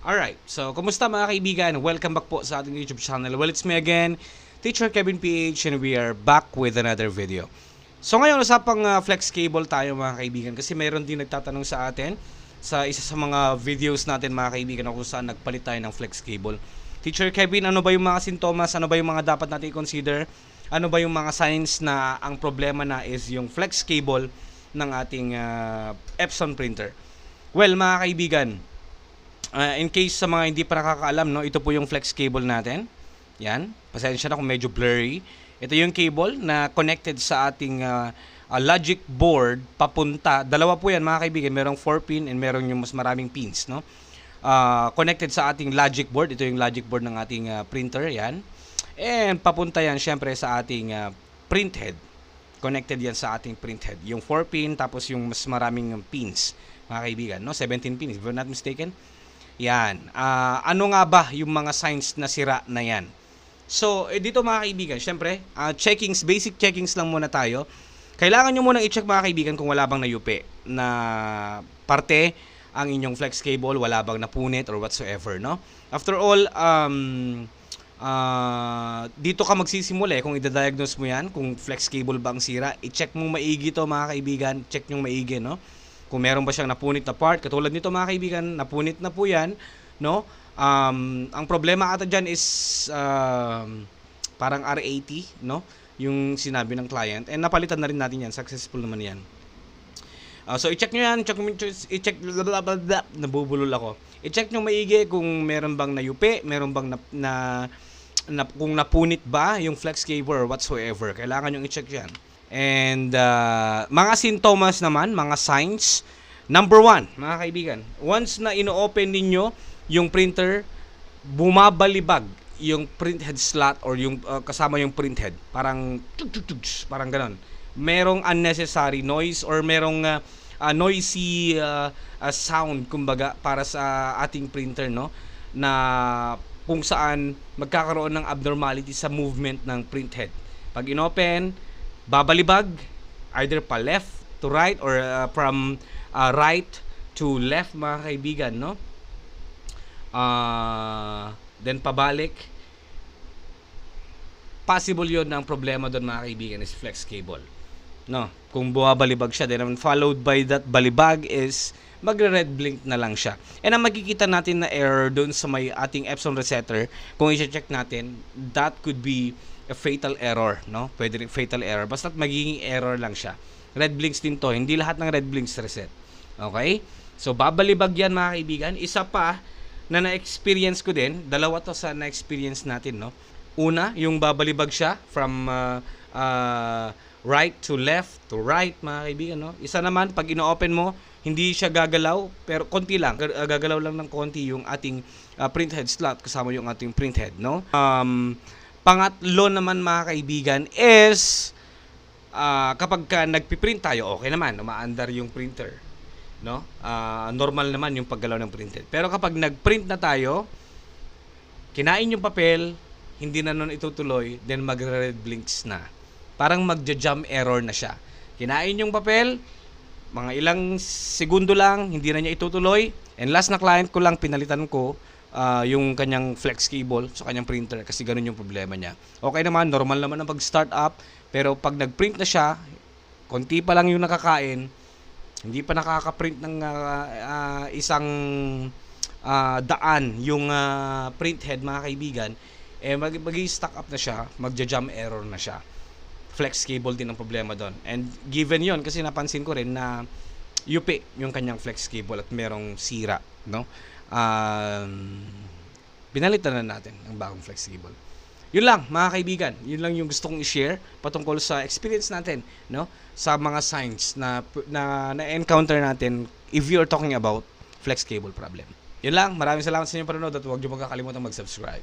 Alright, so kumusta mga kaibigan? Welcome back po sa ating YouTube channel. Well, it's me again, Teacher Kevin PH, and we are back with another video. So ngayon, usapang flex cable tayo mga kaibigan, kasi mayroon din nagtatanong sa atin sa isa sa mga videos natin mga kaibigan kung saan nagpalit tayo ng flex cable. Teacher Kevin, ano ba yung mga sintomas? Ano ba yung mga dapat natin i-consider? Ano ba yung mga signs na ang problema na is yung flex cable ng ating Epson printer? Well, mga kaibigan, in case sa mga hindi pa nakakaalam, no, ito po yung flex cable natin. Yan, pasensya na kung medyo blurry. Ito yung cable na connected sa ating logic board papunta. Dalawa po yan mga kaibigan, merong 4 pin and merong yung mas maraming pins, no? Connected sa ating logic board. Ito yung logic board ng ating printer, yan. And papunta yan syempre sa ating printhead. Connected yan sa ating printhead. Yung 4 pin tapos yung mas maraming pins, mga kaibigan, no? 17 pins, if I'm not mistaken. Yan. Ano nga ba yung mga signs na sira na yan? So, dito mga kaibigan, syempre, basic checkings lang muna tayo. Kailangan nyo munang i-check mga kaibigan kung wala bang nayupi na parte ang inyong flex cable, wala bang napunit or whatsoever, no? After all, dito ka magsisimula kung i-diagnose mo yan, kung flex cable ba ang sira, i-check mo maigi to mga kaibigan, check nyo maigi, no? Kung meron ba siyang napunit na part, katulad nito mga kaibigan, napunit na po yan, no? Ang problema ata dyan is parang R80, no? Yung sinabi ng client. And napalitan na rin natin yan, successful naman yan. So i-check nyo yan, i-check, nabubulol ako. I-check nyo maigi kung meron bang nayupi, meron bang kung napunit ba yung flex cable or whatsoever. Kailangan nyo i-check yan. And mga sintomas naman, mga signs. Number 1, mga kaibigan, once na ino-open ninyo yung printer, bumabalibag yung printhead slot or yung kasama yung printhead. Parang ganon. Merong unnecessary noise or merong noisy sound kumbaga para sa ating printer, no? Na kung saan magkakaroon ng abnormality sa movement ng printhead. Pag inopen, babalibag either pa left to right or from right to left mga kaibigan, no? Then pabalik. Possible yun na ang problema doon mga kaibigan is flex cable, no? Kung bumabalibag siya, then followed by that balibag is magre-red blink na lang siya. And ang makikita natin na error doon sa may ating Epson resetter, kung i-check natin, that could be a fatal error, no? Pwede rin fatal error. Basta magiging error lang siya. Red blinks din to. Hindi lahat ng red blinks reset. Okay? So, babalibag yan mga kaibigan. Isa pa na na-experience ko din. Dalawa to sa na-experience natin, no? Una, yung babalibag siya from right to left to right, mga kaibigan, no? Isa naman, pag ino-open mo, hindi siya gagalaw, pero konti lang. Gagalaw lang ng konti yung ating printhead slot kasama yung ating printhead, no? Pangatlo naman mga kaibigan is kapag nagpiprint tayo, okay naman, umaandar yung printer, no? Normal naman yung paggalaw ng printhead. Pero kapag nagprint na tayo, kinain yung papel, hindi na nun itutuloy, then magre-red blinks na. Parang magja-jump error na siya. Kinain yung papel, mga ilang segundo lang, hindi na niya itutuloy. And last na client ko lang, pinalitan ko yung kanyang flex cable sa kanyang printer kasi ganun yung problema niya. Okay naman, normal naman ang pag-start up, pero pag nag-print na siya, konti pa lang yung nakakain, hindi pa nakaka-print ng isang daan yung printhead mga kaibigan, mag-i-stack up na siya, magja-jump error na siya. Flex cable din ang problema doon. And given yon kasi napansin ko rin na yupi yung kanyang flex cable at merong sira, no? Pinalitan na natin ang bagong flex cable. Yun lang mga kaibigan, yun lang yung gusto kong i-share patungkol sa experience natin, no? Sa mga signs na encounter natin if you are talking about flex cable problem. Yun lang, maraming salamat sa inyong panonood at huwag niyo magkakalimutan mag-subscribe.